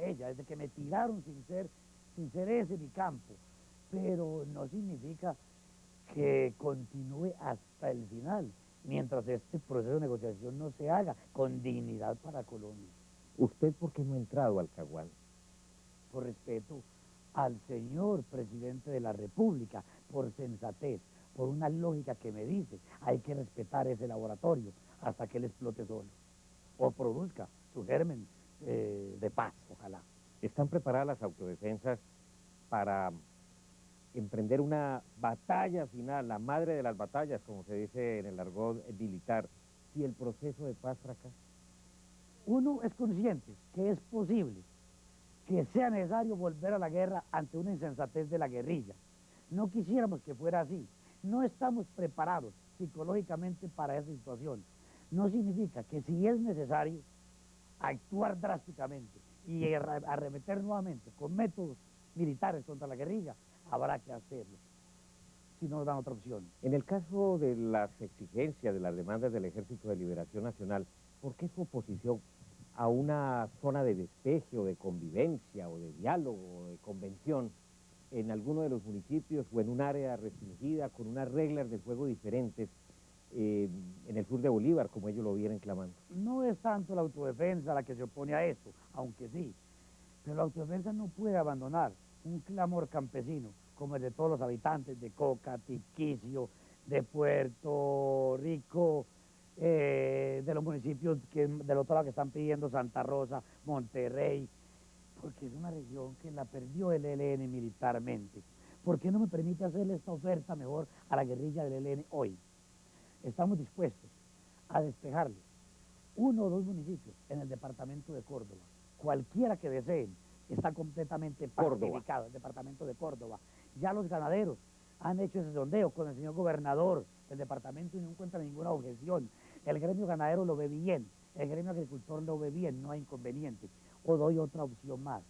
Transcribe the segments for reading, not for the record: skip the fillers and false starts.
ella, desde que me tiraron sin ser ese mi campo. Pero no significa que continúe hasta el final, mientras este proceso de negociación no se haga con dignidad para Colombia. ¿Usted por qué no ha entrado al Caguán? Por respeto al señor presidente de la República, por sensatez, por una lógica que me dice, hay que respetar ese laboratorio hasta que él explote solo, o produzca su germen de paz, ojalá. ¿Están preparadas las autodefensas para emprender una batalla final, la madre de las batallas, como se dice en el argot militar, si el proceso de paz fracasa? Uno es consciente que es posible que sea necesario volver a la guerra ante una insensatez de la guerrilla. No quisiéramos que fuera así. No estamos preparados psicológicamente para esa situación. No significa que si es necesario actuar drásticamente y arremeter nuevamente con métodos militares contra la guerrilla, habrá que hacerlo, si no nos dan otra opción. En el caso de las exigencias, de las demandas del Ejército de Liberación Nacional, ¿por qué su oposición a una zona de despeje o de convivencia o de diálogo o de convención en alguno de los municipios o en un área restringida con unas reglas de juego diferentes en el sur de Bolívar, como ellos lo vienen clamando? No es tanto la autodefensa la que se opone a esto, aunque sí, pero la autodefensa no puede abandonar un clamor campesino como el de todos los habitantes de Coca, Tiquicio, de Puerto Rico, de los municipios del otro lado que están pidiendo Santa Rosa, Monterrey, porque es una región que la perdió el ELN militarmente. ¿Por qué no me permite hacerle esta oferta mejor a la guerrilla del ELN hoy? Estamos dispuestos a despejarle uno o dos municipios en el departamento de Córdoba, cualquiera que deseen, está completamente pacificado, el departamento de Córdoba. Ya los ganaderos han hecho ese sondeo con el señor gobernador del departamento y no encuentran ninguna objeción. El gremio ganadero lo ve bien, el gremio agricultor lo ve bien, no hay inconveniente. O doy otra opción más,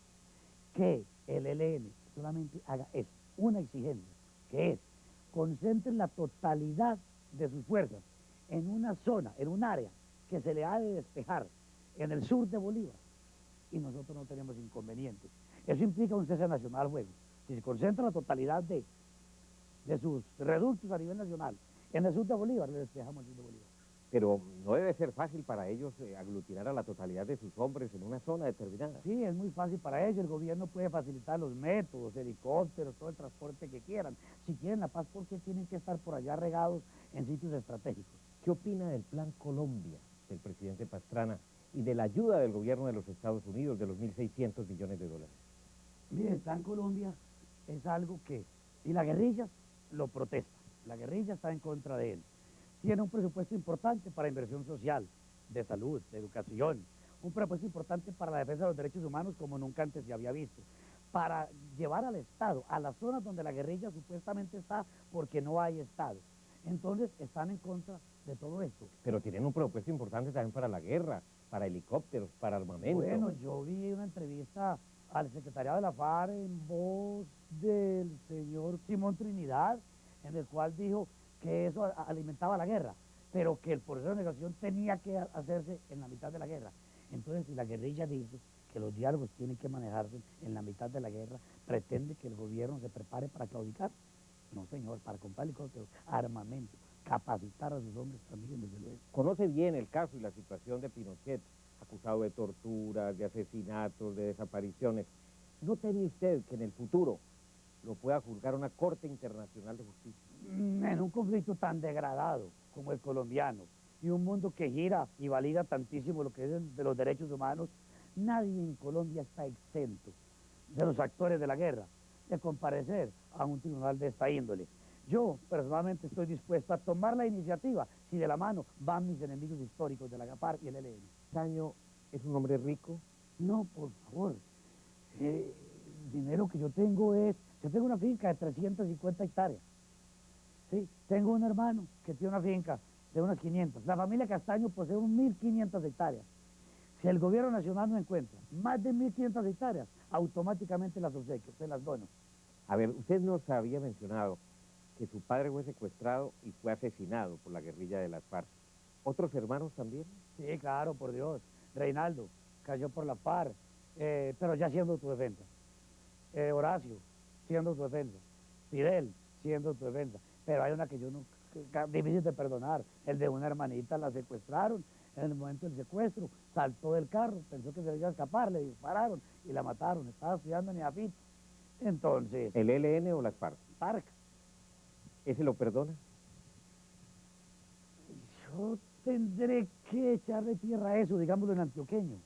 que el ELN solamente haga esto, una exigencia, que es concentren la totalidad de sus fuerzas en una zona, en un área que se le ha de despejar en el sur de Bolívar, y nosotros no tenemos inconvenientes. Eso implica un cese nacional al fuego. Si se concentra la totalidad de sus reductos a nivel nacional en el sur de Bolívar, le despejamos el sur de Bolívar. Pero no debe ser fácil para ellos aglutinar a la totalidad de sus hombres en una zona determinada. Sí, es muy fácil para ellos. El gobierno puede facilitar los métodos, helicópteros, todo el transporte que quieran. Si quieren la paz, ¿por qué tienen que estar por allá regados en sitios estratégicos? ¿Qué opina del Plan Colombia del presidente Pastrana y de la ayuda del gobierno de los Estados Unidos de los 1.600 millones de dólares? Mire, el Plan Colombia es algo que, y la guerrilla lo protesta, la guerrilla está en contra de él. Tiene un presupuesto importante para inversión social, de salud, de educación, un presupuesto importante para la defensa de los derechos humanos como nunca antes se había visto, para llevar al Estado a las zonas donde la guerrilla supuestamente está porque no hay Estado. Entonces están en contra de todo esto. Pero tienen un presupuesto importante también para la guerra, para helicópteros, para armamento. Bueno, yo vi una entrevista al secretariado de la FARC en voz del señor Simón Trinidad, en el cual dijo que eso alimentaba la guerra, pero que el proceso de negociación tenía que hacerse en la mitad de la guerra. Entonces, si la guerrilla dice que los diálogos tienen que manejarse en la mitad de la guerra, pretende que el gobierno se prepare para claudicar. No, señor, para comprar helicópteros, armamento, capacitar a sus hombres también, desde luego. Conoce bien el caso y la situación de Pinochet, acusado de torturas, de asesinatos, de desapariciones. ¿No teme usted que en el futuro lo pueda juzgar una Corte Internacional de Justicia? En un conflicto tan degradado como el colombiano y un mundo que gira y valida tantísimo lo que es de los derechos humanos, nadie en Colombia está exento de los actores de la guerra de comparecer a un tribunal de esta índole. Yo personalmente estoy dispuesto a tomar la iniciativa si de la mano van mis enemigos históricos de la GAPAR y el ELN. ¿Castaño es un hombre rico? No, por favor. El dinero que yo tengo yo tengo una finca de 350 hectáreas. Sí, tengo un hermano que tiene una finca de unas 500. La familia Castaño posee 1.500 hectáreas. Si el gobierno nacional no encuentra más de 1.500 hectáreas, automáticamente las obsequio, se las dono. A ver, usted nos había mencionado que su padre fue secuestrado y fue asesinado por la guerrilla de las FARC. ¿Otros hermanos también? Sí, claro, por Dios. Reinaldo cayó por la FARC, pero ya siendo autodefensa. Horacio, siendo autodefensa. Fidel, siendo autodefensa. Pero hay una que yo no, difícil de perdonar, el de una hermanita, la secuestraron, en el momento del secuestro, saltó del carro, pensó que se iba a escapar, le dispararon y la mataron, estaba estudiando en IAFIT. Entonces, ¿El ELN o las FARC? Park, ¿Ese lo perdona? yo tendré que echarle tierra a eso, digámoslo en antioqueño.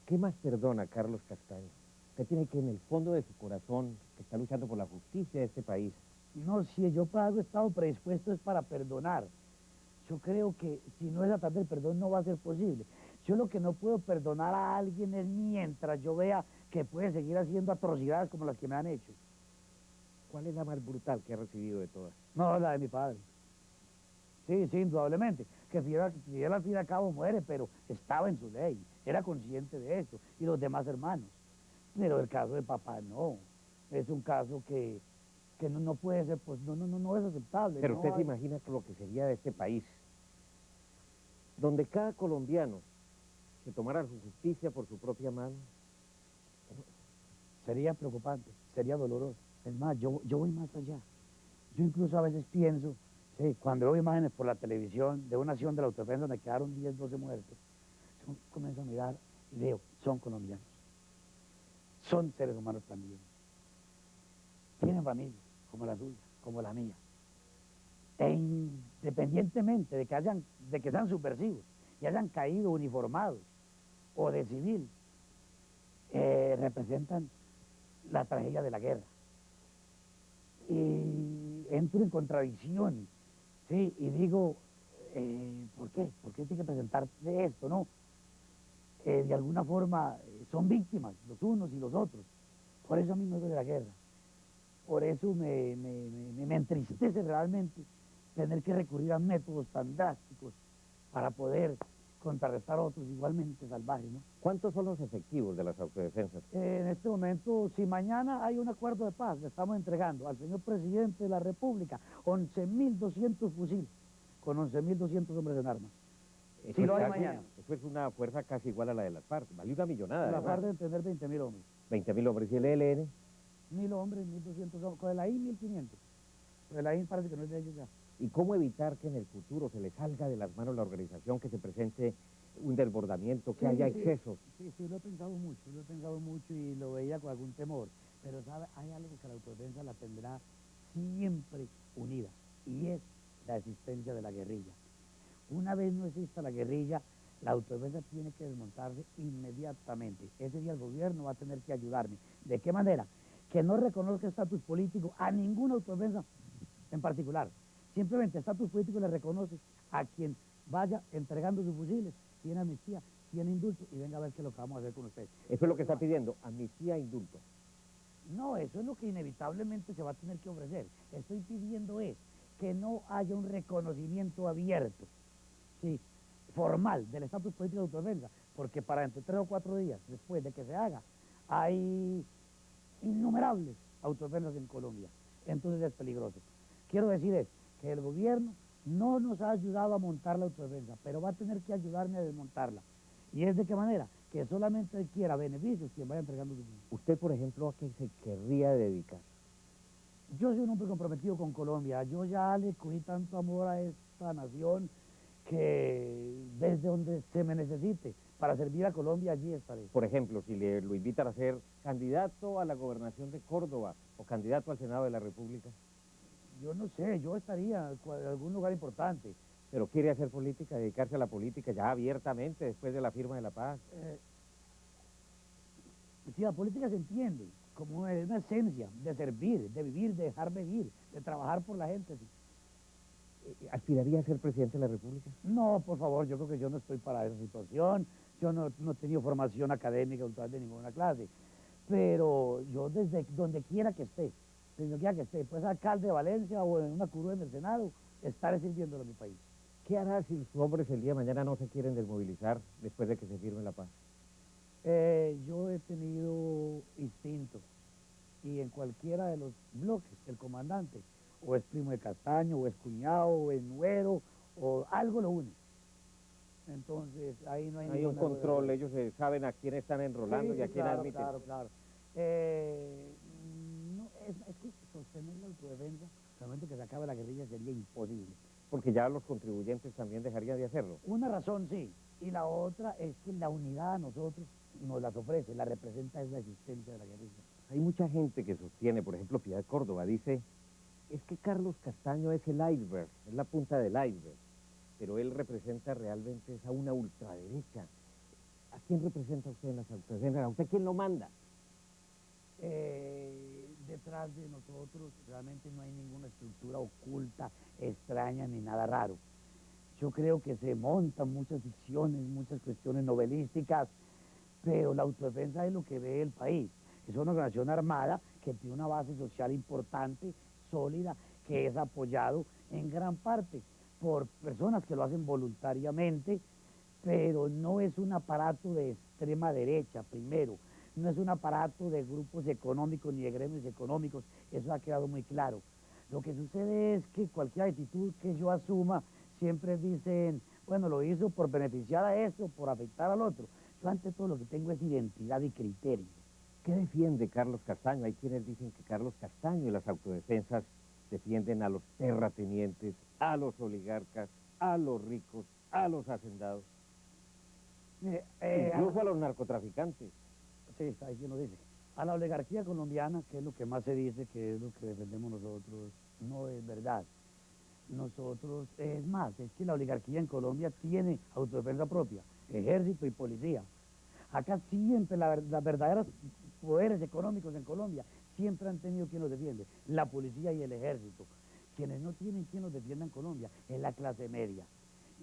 ¿Qué más perdona Carlos Castaño? Usted tiene que en el fondo de su corazón, que está luchando por la justicia de este país. No, si yo para algo he estado predispuesto es para perdonar. Yo creo que si no es a través del perdón no va a ser posible. Yo lo que no puedo perdonar a alguien es mientras yo vea que puede seguir haciendo atrocidades como las que me han hecho. ¿Cuál es la más brutal que ha recibido de todas? No, la de mi padre. Sí, sí, indudablemente. Que Fidel al fin y al cabo muere, pero estaba en su ley. Era consciente de eso. Y los demás hermanos. Pero el caso de papá no. Es un caso que no puede ser, pues no es aceptable. Pero no usted se hay- imagina lo que sería de este país, donde cada colombiano se tomara su justicia por su propia mano. Sería preocupante, sería doloroso. Es más, yo voy más allá. Yo incluso a veces pienso, sí, cuando veo imágenes por la televisión de una acción de la autodefensa donde quedaron 10, 12 muertos, yo comienzo a mirar y veo, son colombianos. Son seres humanos también. Tienen familia, como la suya, como la mía. E independientemente de que sean subversivos y hayan caído uniformados o de civil, representan la tragedia de la guerra. Y entro en contradicción, ¿sí? Y digo, ¿por qué? ¿Por qué tiene que presentarse esto, no? De alguna forma son víctimas, los unos y los otros. Por eso a mí me duele la guerra. Por eso me entristece realmente tener que recurrir a métodos tan drásticos para poder contrarrestar a otros igualmente salvajes, ¿no? ¿Cuántos son los efectivos de las autodefensas? En este momento, si mañana hay un acuerdo de paz, le estamos entregando al señor presidente de la República 11.200 fusiles con 11.200 hombres en armas. Eso Si lo es hay casi- mañana. Eso es una fuerza casi igual a la de las FARC. Vale una millonada. La además. par de tener 20.000 hombres. 20.000 hombres y el ELN. 1.000 hombres, 1.200 hombres. Con el AIN, 1.500. Con el AIN parece que no es de ellos ya. ¿Y cómo evitar que en el futuro se le salga de las manos la organización, que se presente un desbordamiento, que Sí, haya sí. excesos? Sí, lo he pensado mucho y lo veía con algún temor. Pero, ¿sabe? Hay algo que la autodefensa la tendrá siempre unida, y es la existencia de la guerrilla. Una vez no exista la guerrilla, la autodefensa tiene que desmontarse inmediatamente. Ese día el gobierno va a tener que ayudarme. ¿De qué manera? Que no reconozca estatus político a ninguna autodefensa en particular. Simplemente estatus político le reconoce a quien vaya entregando sus fusiles, tiene amnistía, tiene indulto, y venga a ver qué es lo que vamos a hacer con ustedes. Eso es lo que está pidiendo, amnistía e indulto. No, eso es lo que inevitablemente se va a tener que ofrecer. Estoy pidiendo es que no haya un reconocimiento abierto, sí, formal del estatus político de autodefensa, porque para entre 3 o 4 días después de que se haga, hay innumerables autodefensas en Colombia. Entonces es peligroso. Quiero decir es que el gobierno no nos ha ayudado a montar la autodefensa, pero va a tener que ayudarme a desmontarla. ¿Y es de qué manera? Que solamente quiera beneficios quien vaya entregando su fusil. Usted, por ejemplo, ¿a qué se querría dedicar? Yo soy un hombre comprometido con Colombia. Yo ya le cogí tanto amor a esta nación que desde donde se me necesite para servir a Colombia, allí estaré. Por ejemplo, si lo invitan a ser candidato a la gobernación de Córdoba o candidato al Senado de la República, Yo no sé, yo estaría en algún lugar importante. pero quiere hacer política, dedicarse a la política ya abiertamente después de la firma de la paz. Si la política se entiende como una esencia de servir, de vivir, de dejar vivir, de trabajar por la gente. ¿Sí? ¿Aspiraría a ser presidente de la República? No, por favor, yo creo que yo no estoy para esa situación. Yo no he tenido formación académica de ninguna clase. Pero yo desde donde quiera que esté, pues alcalde de Valencia o en una curul en el Senado, estaré sirviéndolo a mi país. ¿Qué hará si sus hombres el día de mañana no se quieren desmovilizar después de que se firme la paz? Yo he tenido instinto y en cualquiera de los bloques, el comandante, o es primo de Castaño, o es cuñado, o es nuero, o algo lo une. Entonces, ahí no hay Hay un ninguna control, ellos saben a quién están enrolando Sí, y a sí, quién claro, admiten. claro, claro. No, es que sostener la autodefensa, realmente que se acabe la guerrilla sería imposible. Porque ya los contribuyentes también dejarían de hacerlo. Una razón sí, y la otra es que la unidad a nosotros nos las ofrece, la representa es la existencia de la guerrilla. Hay mucha gente que sostiene, por ejemplo, Piedad Córdoba dice, es que Carlos Castaño es el iceberg, es la punta del iceberg, pero él representa realmente es a una ultraderecha. ¿A quién representa usted en las autodefensas? ¿A usted quién lo manda? Detrás de nosotros realmente no hay ninguna estructura oculta, extraña ni nada raro. Yo creo que se montan muchas ficciones, muchas cuestiones novelísticas, pero la autodefensa es lo que ve el país. Es una organización armada que tiene una base social importante, sólida, que es apoyado en gran parte por personas que lo hacen voluntariamente, pero no es un aparato de extrema derecha, primero, no es un aparato de grupos económicos ni de gremios económicos, eso ha quedado muy claro. Lo que sucede es que cualquier actitud que yo asuma, siempre dicen, bueno, lo hizo por beneficiar a esto, por afectar al otro. Yo ante todo lo que tengo es identidad y criterio. ¿Qué defiende Carlos Castaño? Hay quienes dicen que Carlos Castaño y las autodefensas defienden a los terratenientes, a los oligarcas, a los ricos, a los hacendados, incluso a los narcotraficantes. Sí, está ahí quien lo dice. A la oligarquía colombiana, que es lo que más se dice, que es lo que defendemos nosotros, no es verdad. Nosotros, es más, es que la oligarquía en Colombia tiene autodefensa propia, ejército y policía. Acá siempre las verdaderos poderes económicos en Colombia siempre han tenido quien los defiende, la policía y el ejército. Quienes no tienen quien los defienda en Colombia es la clase media.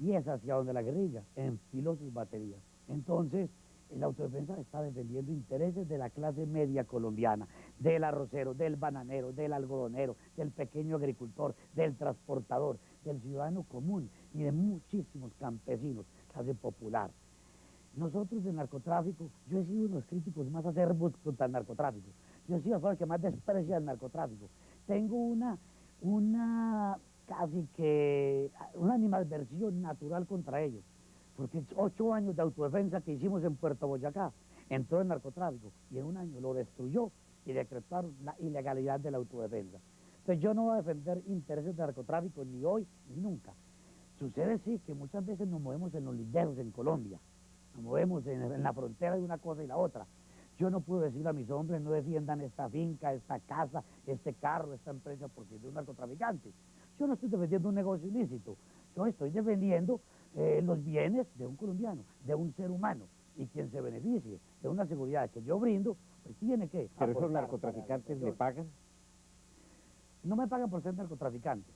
Y es hacia donde la guerrilla enfiló sus baterías. Entonces, la autodefensa está defendiendo intereses de la clase media colombiana, del arrocero, del bananero, del algodonero, del pequeño agricultor, del transportador, del ciudadano común y de muchísimos campesinos, clase popular. Nosotros del narcotráfico, yo he sido uno de los críticos más acervos contra el narcotráfico. Yo he sido el que más desprecia el narcotráfico. Tengo una casi que, una animadversión natural contra ellos. Porque 8 años de autodefensa que hicimos en Puerto Boyacá, entró el narcotráfico y en un año lo destruyó y decretaron la ilegalidad de la autodefensa. Entonces yo no voy a defender intereses de narcotráfico ni hoy ni nunca. Sucede sí que muchas veces nos movemos en los linderos en Colombia, nos movemos en la frontera de una cosa y la otra. Yo no puedo decirle a mis hombres no defiendan esta finca, esta casa, este carro, esta empresa porque es de un narcotraficante. Yo no estoy defendiendo un negocio ilícito, yo estoy defendiendo los bienes de un colombiano, de un ser humano, y quien se beneficie de una seguridad que yo brindo, pues tiene que ¿Pero esos aportar narcotraficantes le pagan? No me pagan por ser narcotraficante.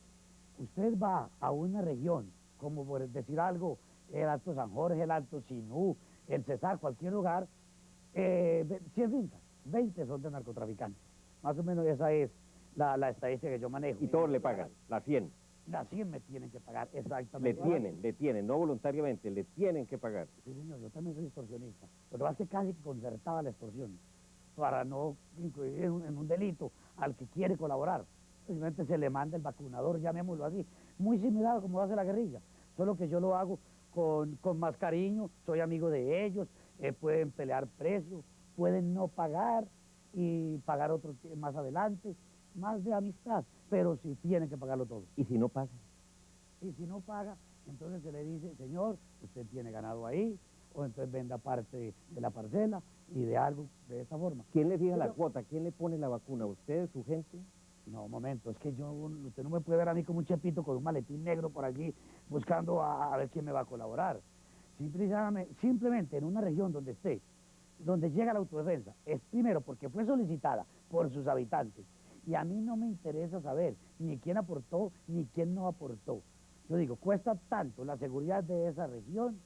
Usted va a una región, como por decir algo, el Alto San Jorge, el Alto Sinú, el Cesar, cualquier lugar, 100 fincas, 20 son de narcotraficantes. Más o menos esa es la estadística que yo manejo. Y todos le pagan, las 100. Las 100 me tienen que pagar, exactamente. Le tienen, no voluntariamente, le tienen que pagar. Sí, señor, yo también soy extorsionista. Lo que pasa es que casi concertaba la extorsión para no incluir en un delito al que quiere colaborar. Simplemente se le manda el vacunador, llamémoslo así. Muy similar a como lo hace la guerrilla, solo que yo lo hago con más cariño, soy amigo de ellos, pueden pelear precios, pueden no pagar y pagar otro más adelante, más de amistad, pero sí tienen que pagarlo todo. ¿Y si no pagan? Y si no paga, entonces se le dice, señor, usted tiene ganado ahí, o entonces venda parte de la parcela y de algo de esta forma. ¿Quién le fija la cuota? ¿Quién le pone la vacuna? ¿Usted, su gente? No, un momento, es que usted no me puede ver a mí como un chepito con un maletín negro por aquí buscando a ver quién me va a colaborar. Simplemente en una región donde esté, donde llega la autodefensa, es primero porque fue solicitada por sus habitantes. Y a mí no me interesa saber ni quién aportó ni quién no aportó. Yo digo, cuesta tanto la seguridad de esa región,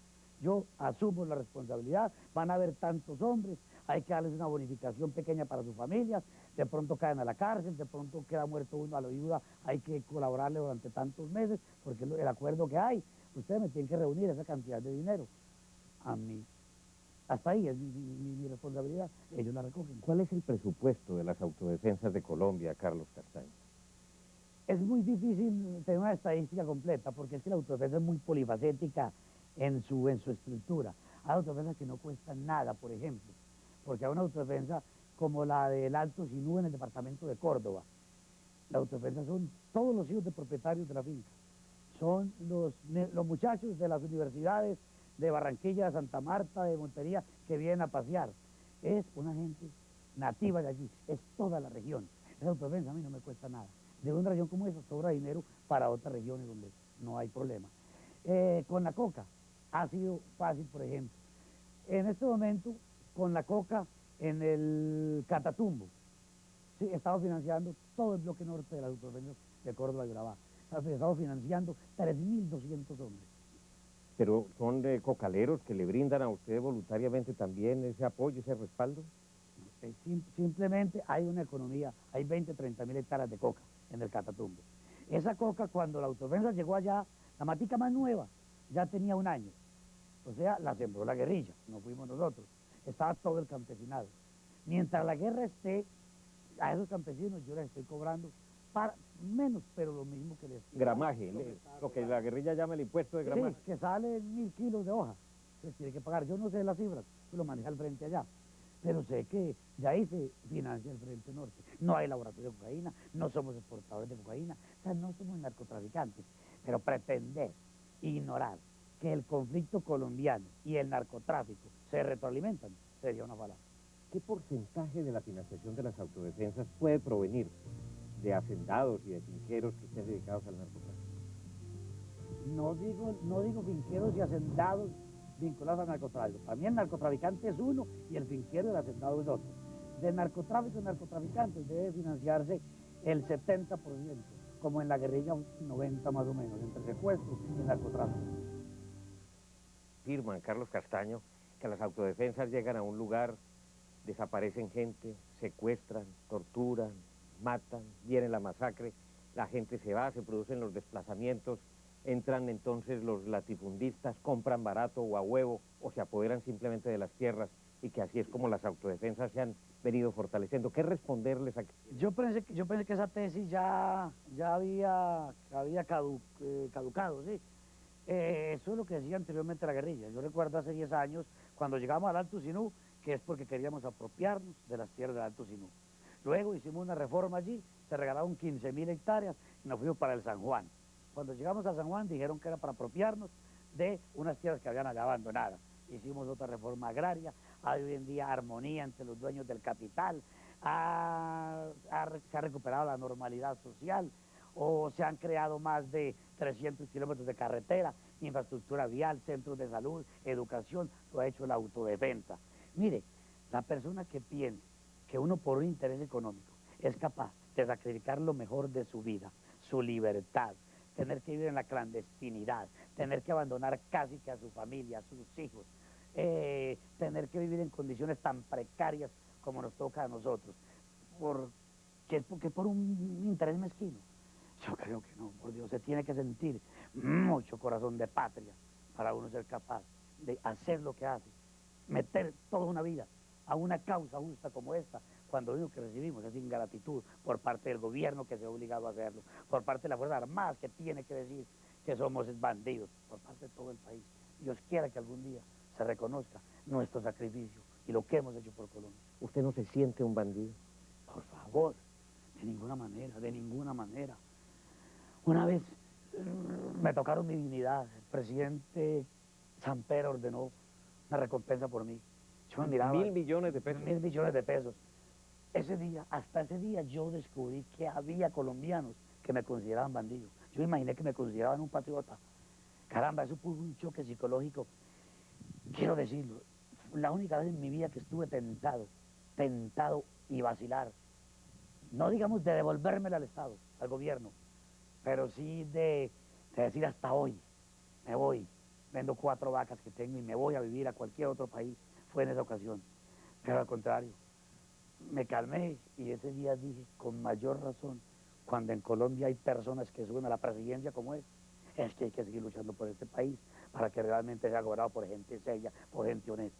yo asumo la responsabilidad, van a haber tantos hombres, hay que darles una bonificación pequeña para sus familias, de pronto caen a la cárcel, de pronto queda muerto uno a la viuda, hay que colaborarle durante tantos meses, porque el acuerdo que hay, ustedes me tienen que reunir esa cantidad de dinero. A mí, hasta ahí es mi responsabilidad, ellos la recogen. ¿Cuál es el presupuesto de las autodefensas de Colombia, Carlos Castaño? Es muy difícil tener una estadística completa, porque es que la autodefensa es muy polifacética en su estructura. Hay autodefensas que no cuestan nada, por ejemplo, porque hay una autodefensa como la del Alto Sinú en el departamento de Córdoba. La autodefensa son todos los hijos de propietarios de la finca. Son los muchachos de las universidades de Barranquilla, de Santa Marta, de Montería, que vienen a pasear. Es una gente nativa de allí, es toda la región. Esa autodefensa a mí no me cuesta nada. De una región como esa sobra dinero para otras regiones donde no hay problema. Con la coca ha sido fácil, por ejemplo. En este momento, con la coca en el Catatumbo, sí, he estado financiando todo el bloque norte de las autodefensas de Córdoba y Urabá. He estado financiando 3.200 hombres. Pero son cocaleros que le brindan a usted voluntariamente también ese apoyo, ese respaldo. Simplemente hay una economía, hay 20, 30 mil hectáreas de coca en el Catatumbo. Esa coca, cuando la autodefensa llegó allá, la matica más nueva, ya tenía 1 año. O sea, la sembró la guerrilla, no fuimos nosotros. Estaba todo el campesinado. Mientras la guerra esté, a esos campesinos yo les estoy cobrando para menos, pero lo mismo que les... Gramaje, lo que la guerrilla llama el impuesto de gramaje. Sí, que sale 1.000 kilos de hoja. Se tiene que pagar. Yo no sé las cifras, lo maneja el frente allá. Pero sé que de ahí se financia el Frente Norte. No hay laboratorio de cocaína, no somos exportadores de cocaína, o sea, no somos narcotraficantes. Pero pretender ignorar que el conflicto colombiano y el narcotráfico se retroalimentan sería una falacia. ¿Qué porcentaje de la financiación de las autodefensas puede provenir de hacendados y de finqueros que estén dedicados al narcotráfico? No digo finqueros y hacendados vinculados al narcotráfico. Para mí el narcotraficante es uno y el finquero y el hacendado es otro. De narcotráfico y narcotraficantes debe financiarse el 70%, como en la guerrilla un 90% más o menos, entre secuestro y narcotráfico. Afirman, Carlos Castaño, que las autodefensas llegan a un lugar, desaparecen gente, secuestran, torturan, matan, viene la masacre, la gente se va, se producen los desplazamientos, entran entonces los latifundistas, compran barato o a huevo, o se apoderan simplemente de las tierras, y que así es como las autodefensas se han venido fortaleciendo. ¿Qué responderles a...? Yo pensé que esa tesis ya había caducado, ¿sí? Eso es lo que decía anteriormente la guerrilla. Yo recuerdo hace 10 años, cuando llegamos al Alto Sinú, que es porque queríamos apropiarnos de las tierras del Alto Sinú. Luego hicimos una reforma allí, se regalaron 15.000 hectáreas y nos fuimos para el San Juan. Cuando llegamos a San Juan dijeron que era para apropiarnos de unas tierras que habían allá abandonadas. Hicimos otra reforma agraria, hay hoy en día armonía entre los dueños del capital, se ha recuperado la normalidad social, o se han creado más de 300 kilómetros de carretera, infraestructura vial, centros de salud, educación, lo ha hecho la autodefensa. Mire, la persona que piense que uno por un interés económico es capaz de sacrificar lo mejor de su vida, su libertad, tener que vivir en la clandestinidad, tener que abandonar casi que a su familia, a sus hijos, tener que vivir en condiciones tan precarias como nos toca a nosotros, porque por un interés mezquino. Yo creo que no, por Dios, se tiene que sentir mucho corazón de patria para uno ser capaz de hacer lo que hace, meter toda una vida a una causa justa como esta, cuando lo único que recibimos es ingratitud por parte del gobierno que se ha obligado a hacerlo, por parte de la Fuerza Armada que tiene que decir que somos bandidos, por parte de todo el país. Dios quiera que algún día se reconozca nuestro sacrificio y lo que hemos hecho por Colombia. ¿Usted no se siente un bandido? Por favor, de ninguna manera, de ninguna manera. Una vez me tocaron mi dignidad, el presidente Samper ordenó una recompensa por mí. Yo me miraba... 1.000 millones de pesos. 1.000 millones de pesos. Ese día, hasta ese día, yo descubrí que había colombianos que me consideraban bandido. Yo imaginé que me consideraban un patriota. Caramba, eso fue un choque psicológico. Quiero decirlo, la única vez en mi vida que estuve tentado y vacilar, no digamos de devolvérmela al Estado, al gobierno, pero sí de decir hasta hoy, me voy, vendo 4 vacas que tengo y me voy a vivir a cualquier otro país, fue en esa ocasión. Pero al contrario, me calmé y ese día dije, con mayor razón, cuando en Colombia hay personas que suben a la presidencia como es que hay que seguir luchando por este país para que realmente sea gobernado por gente seria, por gente honesta.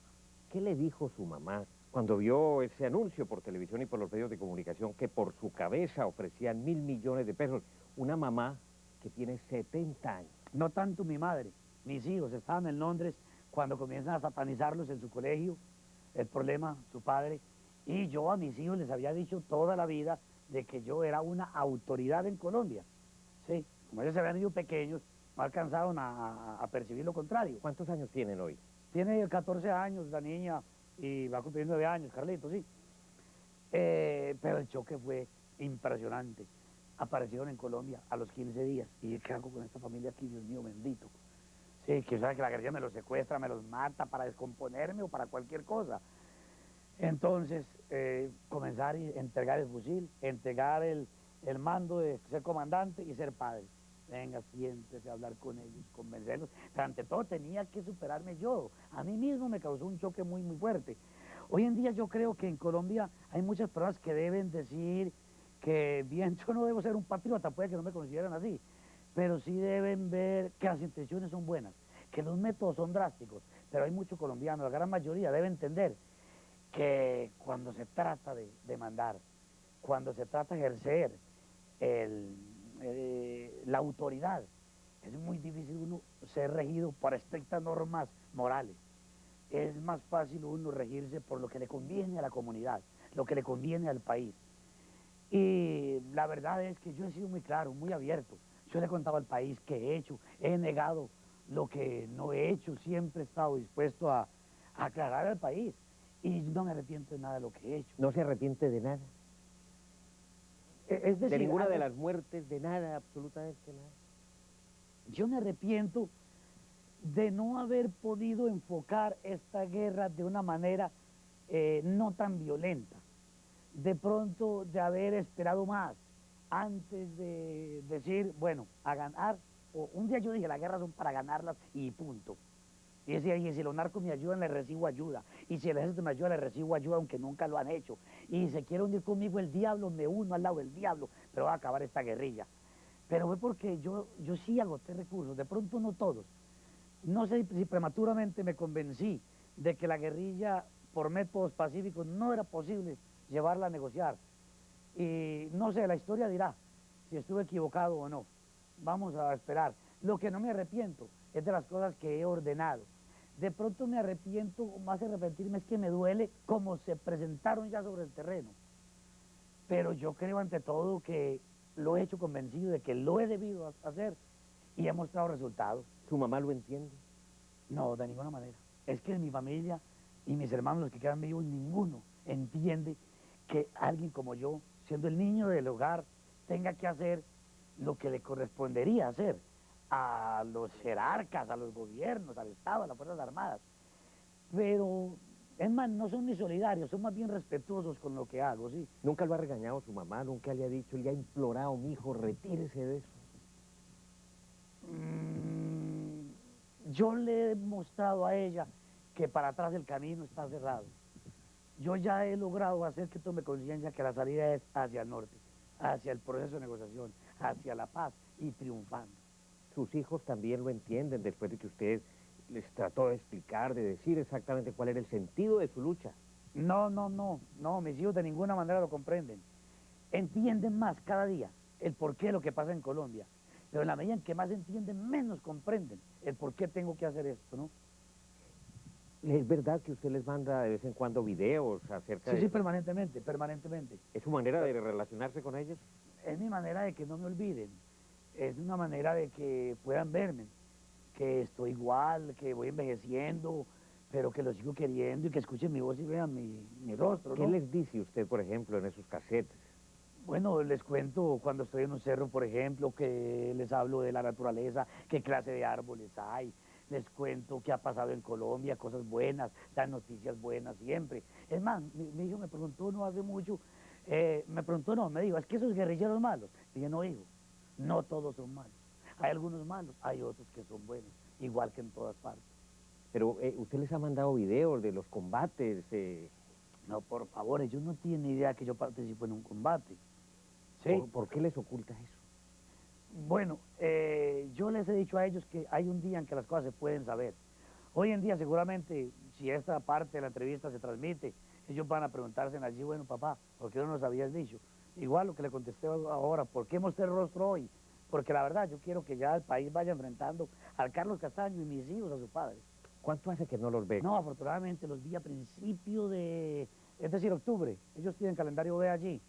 ¿Qué le dijo su mamá cuando vio ese anuncio por televisión y por los medios de comunicación que por su cabeza ofrecían 1.000 millones de pesos? Una mamá que tiene 70 años. No tanto mi madre, mis hijos estaban en Londres cuando comienzan a satanizarlos en su colegio, el problema, su padre, y yo a mis hijos les había dicho toda la vida de que yo era una autoridad en Colombia. Sí, como ellos se habían ido pequeños, no alcanzaron a percibir lo contrario. ¿Cuántos años tienen hoy? Tiene 14 años la niña y va a cumplir 9 años, Carlito, sí. Pero el choque fue impresionante. Aparecieron en Colombia a los 15 días. Y ¿qué hago con esta familia aquí? Dios mío, bendito. Sí, que sabe que la guerrilla me los secuestra, me los mata para descomponerme o para cualquier cosa. Entonces, comenzar a entregar el fusil, entregar el mando de ser comandante y ser padre. Venga, siéntese a hablar con ellos, convencerlos. Pero ante todo tenía que superarme yo. A mí mismo me causó un choque muy, muy fuerte. Hoy en día yo creo que en Colombia hay muchas personas que deben decir que bien, yo no debo ser un patriota, puede que no me consideren así, pero sí deben ver que las intenciones son buenas, que los métodos son drásticos, pero hay muchos colombianos, la gran mayoría debe entender que cuando se trata de mandar, cuando se trata de ejercer la autoridad, es muy difícil uno ser regido por estrictas normas morales. Es más fácil uno regirse por lo que le conviene a la comunidad, lo que le conviene al país. Y la verdad es que yo he sido muy claro, muy abierto. Yo le he contado al país qué he hecho, he negado lo que no he hecho, siempre he estado dispuesto a aclarar al país. Y no me arrepiento de nada de lo que he hecho. ¿No se arrepiente de nada? Es decir, ¿De ninguna de las muertes? ¿De nada? Absolutamente nada. yo me arrepiento de no haber podido enfocar esta guerra de una manera no tan violenta. De pronto de haber esperado más antes de decir, bueno, a ganar. O un día yo dije, las guerras son para ganarlas y punto. Y decía, y si los narcos me ayudan, les recibo ayuda. Y si el ejército me ayuda, les recibo ayuda, aunque nunca lo han hecho. Y si se quiere unir conmigo el diablo, me uno al lado del diablo, pero va a acabar esta guerrilla. Pero fue porque yo sí agoté recursos, de pronto no todos. No sé si prematuramente me convencí de que la guerrilla, por métodos pacíficos, no era posible llevarla a negociar. Y no sé, la historia dirá si estuve equivocado o no. Vamos a esperar. Lo que no me arrepiento es de las cosas que he ordenado. De pronto me arrepiento, más que arrepentirme es que me duele como se presentaron ya sobre el terreno. Pero yo creo ante todo que lo he hecho convencido de que lo he debido hacer y he mostrado resultados. ¿Su mamá lo entiende? No, de ninguna manera. Es que en mi familia y mis hermanos, los que quedan vivos, ninguno entiende que alguien como yo, siendo el niño del hogar, tenga que hacer lo que le correspondería hacer a los jerarcas, a los gobiernos, al Estado, a las Fuerzas Armadas. Pero, es más, no son ni solidarios, son más bien respetuosos con lo que hago, ¿sí? ¿Nunca lo ha regañado su mamá? ¿Nunca le ha dicho, le ha implorado, mi hijo, retírese de eso? Yo le he mostrado a ella que para atrás el camino está cerrado. Yo ya he logrado hacer que tome conciencia que la salida es hacia el norte, hacia el proceso de negociación, hacia la paz y triunfando. Sus hijos también lo entienden después de que usted les trató de explicar, de decir exactamente cuál era el sentido de su lucha. No, mis hijos de ninguna manera lo comprenden. Entienden más cada día el porqué de lo que pasa en Colombia, pero en la medida en que más entienden, menos comprenden el por qué tengo que hacer esto, ¿no? ¿Es verdad que usted les manda de vez en cuando videos acerca de... Sí, permanentemente, permanentemente. ¿Es su manera de relacionarse con ellos? Es mi manera de que no me olviden, es una manera de que puedan verme, que estoy igual, que voy envejeciendo, pero que los sigo queriendo y que escuchen mi voz y vean mi rostro, ¿Qué ¿no? les dice usted, por ejemplo, en esos casetes? Bueno, les cuento cuando estoy en un cerro, por ejemplo, que les hablo de la naturaleza, qué clase de árboles hay, les cuento qué ha pasado en Colombia, cosas buenas, las noticias buenas siempre. Es más, mi hijo me preguntó no hace mucho, me dijo, es que esos guerrilleros malos. Dije, no, hijo, no todos son malos. Hay algunos malos, hay otros que son buenos, igual que en todas partes. Pero usted les ha mandado videos de los combates. No, por favor, ellos no tienen idea que yo participo en un combate. ¿Sí? ¿Por qué les oculta eso? Bueno, yo les he dicho a ellos que hay un día en que las cosas se pueden saber. Hoy en día seguramente, si esta parte de la entrevista se transmite, ellos van a preguntarse allí, bueno, papá, ¿por qué no nos habías dicho? Igual lo que le contesté ahora, ¿por qué mostré el rostro hoy? porque la verdad yo quiero que ya el país vaya enfrentando al Carlos Castaño y mis hijos a su padre. ¿Cuánto hace que no los ve? No, afortunadamente los vi a principio de, es decir, octubre. Ellos tienen calendario B allí.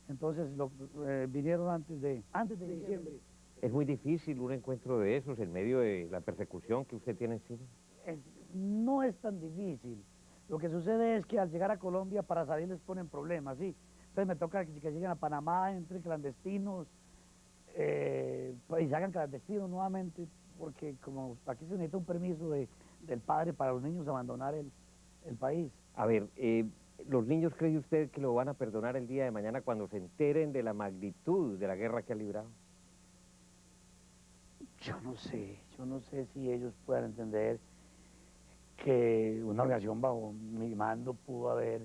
Entonces vinieron antes de diciembre. Es muy difícil un encuentro de esos en medio de la persecución que usted tiene encima. No es tan difícil. Lo que sucede es que al llegar a Colombia para salir les ponen problemas, ¿sí? Entonces me toca que lleguen a Panamá, entre clandestinos, y se hagan clandestinos nuevamente, porque como aquí se necesita un permiso del padre para los niños abandonar el país. A ver, ¿los niños cree usted que lo van a perdonar el día de mañana cuando se enteren de la magnitud de la guerra que ha librado? Yo no sé si ellos puedan entender que una organización bajo mi mando pudo haber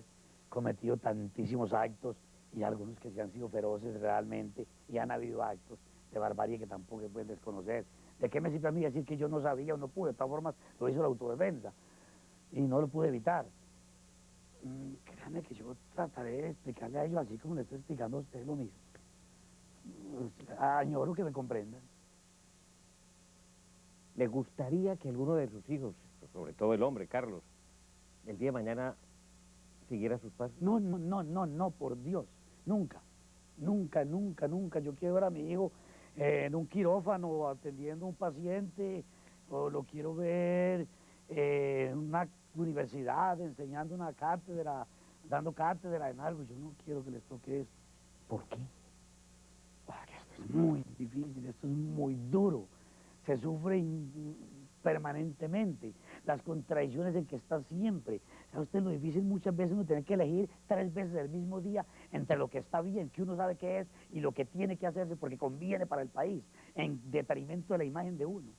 cometido tantísimos actos y algunos que sí han sido feroces realmente y han habido actos de barbarie que tampoco se pueden desconocer. ¿De qué me sirve a mí decir que yo no sabía o no pude? De todas formas lo hizo la autodefensa y no lo pude evitar. Créanme que yo trataré de explicarle a ellos así como le estoy explicando a usted lo mismo. Añoro que me comprendan. ¿Le gustaría que alguno de sus hijos, sobre todo el hombre, Carlos, el día de mañana siguiera sus pasos? No, no, no, no, no, por Dios, nunca, nunca, nunca, nunca. Yo quiero ver a mi hijo en un quirófano atendiendo a un paciente, o lo quiero ver en una universidad enseñando una cátedra, dando cátedra en algo. Yo no quiero que les toque esto. ¿Por qué? Porque esto es muy difícil, esto es muy duro. Se sufre permanentemente, las contradicciones en que está siempre. ¿Sabe usted lo difícil muchas veces uno tiene que elegir 3 veces el mismo día entre lo que está bien, que uno sabe que es, y lo que tiene que hacerse porque conviene para el país, en detrimento de la imagen de uno?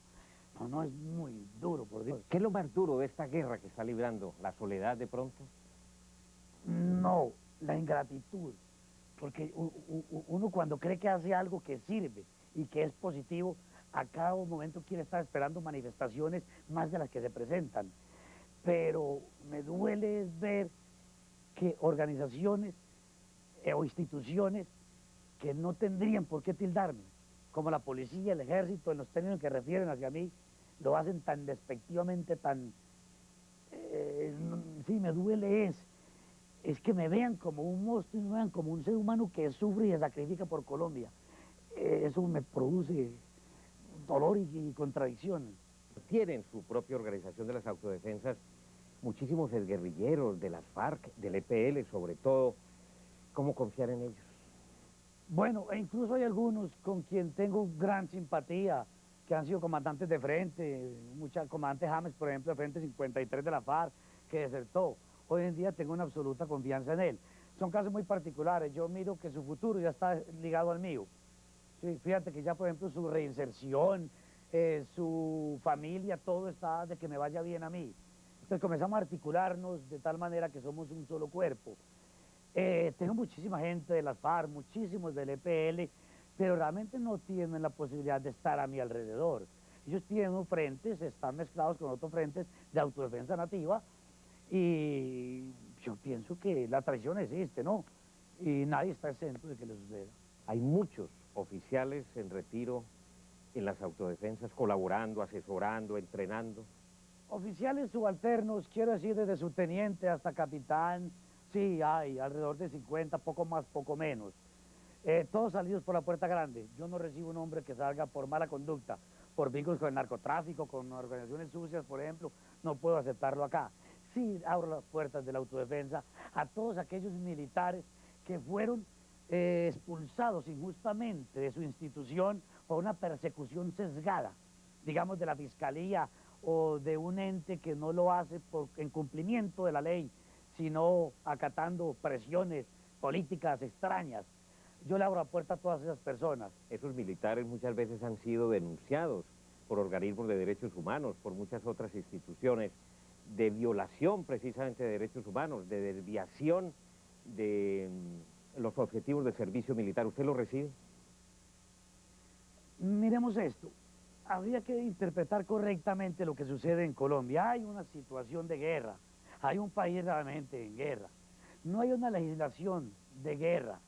No, no, es muy duro, por Dios. ¿Qué es lo más duro de esta guerra que está librando? ¿La soledad de pronto? No, la ingratitud. Porque uno cuando cree que hace algo que sirve y que es positivo, a cada momento quiere estar esperando manifestaciones más de las que se presentan. Pero me duele ver que organizaciones o instituciones que no tendrían por qué tildarme, como la policía, el ejército, en los términos que refieren hacia mí, lo hacen tan despectivamente, tan... sí, me duele es que me vean como un monstruo y me vean como un ser humano que sufre y se sacrifica por Colombia. Eso me produce dolor y contradicción. Tienen su propia organización de las autodefensas, muchísimos exguerrilleros de las FARC, del EPL sobre todo. ¿Cómo confiar en ellos? Bueno, e incluso hay algunos con quien tengo gran simpatía, que han sido comandantes de frente, comandante James, por ejemplo, de Frente 53 de la FARC, que desertó. Hoy en día tengo una absoluta confianza en él. Son casos muy particulares, yo miro que su futuro ya está ligado al mío. Sí, fíjate que ya, por ejemplo, su reinserción, su familia, todo está de que me vaya bien a mí. Entonces comenzamos a articularnos de tal manera que somos un solo cuerpo. Tengo muchísima gente de las FARC, muchísimos del EPL, pero realmente no tienen la posibilidad de estar a mi alrededor. Ellos tienen unos frentes, están mezclados con otros frentes de autodefensa nativa, y yo pienso que la traición existe, ¿no? Y nadie está exento de que le suceda. Hay muchos oficiales en retiro en las autodefensas, colaborando, asesorando, entrenando. Oficiales subalternos, quiero decir, desde subteniente hasta capitán, sí, hay alrededor de 50, poco más, poco menos. Todos salidos por la puerta grande. Yo no recibo un hombre que salga por mala conducta, por vínculos con el narcotráfico, con organizaciones sucias, por ejemplo, no puedo aceptarlo acá. Sí, abro las puertas de la autodefensa a todos aquellos militares que fueron expulsados injustamente de su institución por una persecución sesgada, digamos de la fiscalía o de un ente que no lo hace en cumplimiento de la ley, sino acatando presiones políticas extrañas. Yo le abro la puerta a todas esas personas. Esos militares muchas veces han sido denunciados por organismos de derechos humanos, por muchas otras instituciones, de violación precisamente de derechos humanos, de desviación de los objetivos del servicio militar. ¿Usted lo recibe? Miremos esto. Habría que interpretar correctamente lo que sucede en Colombia. Hay una situación de guerra. Hay un país realmente en guerra. No hay una legislación de guerra.